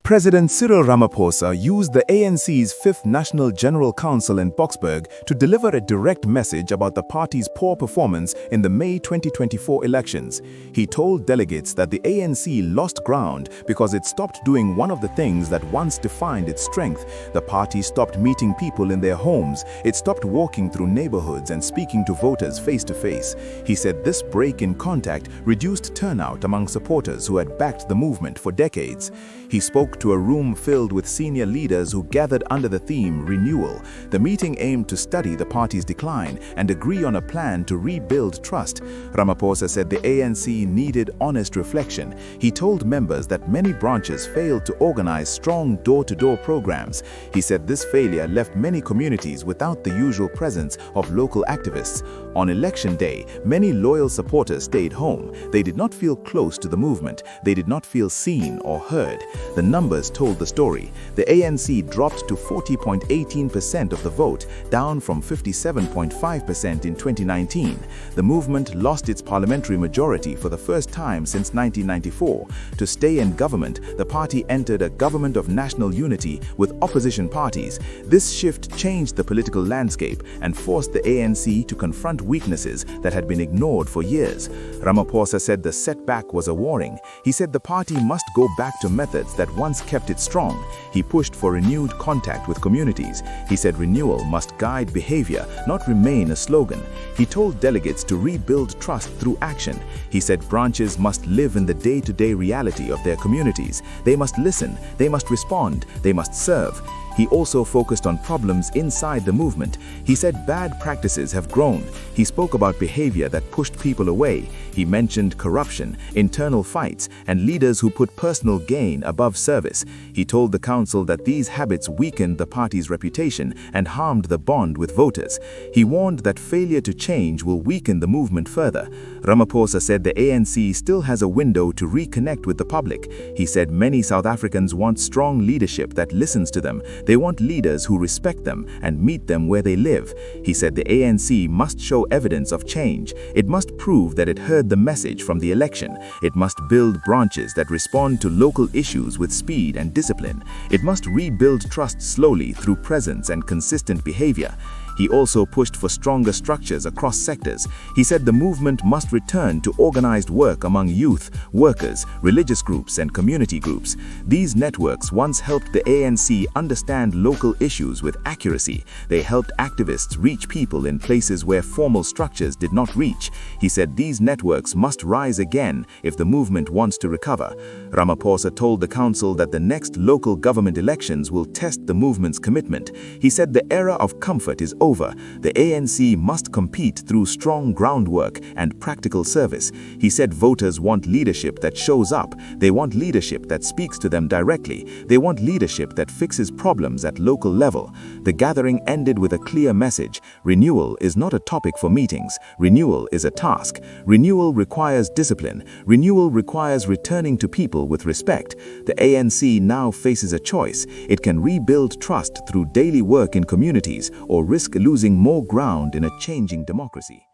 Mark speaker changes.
Speaker 1: President Cyril Ramaphosa used the ANC's 5th National General Council in Boksburg to deliver a direct message about the party's poor performance in the May 2024 elections. He told delegates that the ANC lost ground because it stopped doing one of the things that once defined its strength. The party stopped meeting people in their homes. It stopped walking through neighborhoods and speaking to voters face to face. He said this break in contact reduced turnout among supporters who had backed the movement for decades. He spoke to a room filled with senior leaders who gathered under the theme Renewal. The meeting aimed to study the party's decline and agree on a plan to rebuild trust. Ramaphosa said the ANC needed honest reflection. He told members that many branches failed to organize strong door-to-door programs. He said this failure left many communities without the usual presence of local activists. On election day, many loyal supporters stayed home. They did not feel close to the movement. They did not feel seen or heard. The numbers told the story. The ANC dropped to 40.18% of the vote, down from 57.5% in 2019. The movement lost its parliamentary majority for the first time since 1994. To stay in government, the party entered a government of national unity with opposition parties. This shift changed the political landscape and forced the ANC to confront weaknesses that had been ignored for years. Ramaphosa said the setback was a warning. He said the party must go back to methods that once kept it strong. He pushed for renewed contact with communities. He said renewal must guide behavior, not remain a slogan. He told delegates to rebuild trust through action. He said branches must live in the day-to-day reality of their communities. They must listen, they must respond, they must serve. He also focused on problems inside the movement. He said bad practices have grown. He spoke about behavior that pushed people away. He mentioned corruption, internal fights, and leaders who put personal gain above service. He told the council that these habits weakened the party's reputation and harmed the bond with voters. He warned that failure to change will weaken the movement further. Ramaphosa said the ANC still has a window to reconnect with the public. He said many South Africans want strong leadership that listens to them. They want leaders who respect them and meet them where they live. He said the ANC must show evidence of change. It must prove that it heard the message from the election. It must build branches that respond to local issues with speed and discipline. It must rebuild trust slowly through presence and consistent behavior. He also pushed for stronger structures across sectors. He said the movement must return to organized work among youth, workers, religious groups, and community groups. These networks once helped the ANC understand local issues with accuracy. They helped activists reach people in places where formal structures did not reach. He said these networks must rise again if the movement wants to recover. Ramaphosa told the council that the next local government elections will test the movement's commitment. He said the era of comfort is over. The ANC must compete through strong groundwork and practical service. He said voters want leadership that shows up. They want leadership that speaks to them directly. They want leadership that fixes problems at local level. The gathering ended with a clear message. Renewal is not a topic for meetings. Renewal is a task. Renewal requires discipline. Renewal requires returning to people with respect. The ANC now faces a choice. It can rebuild trust through daily work in communities or risk losing more ground in a changing democracy.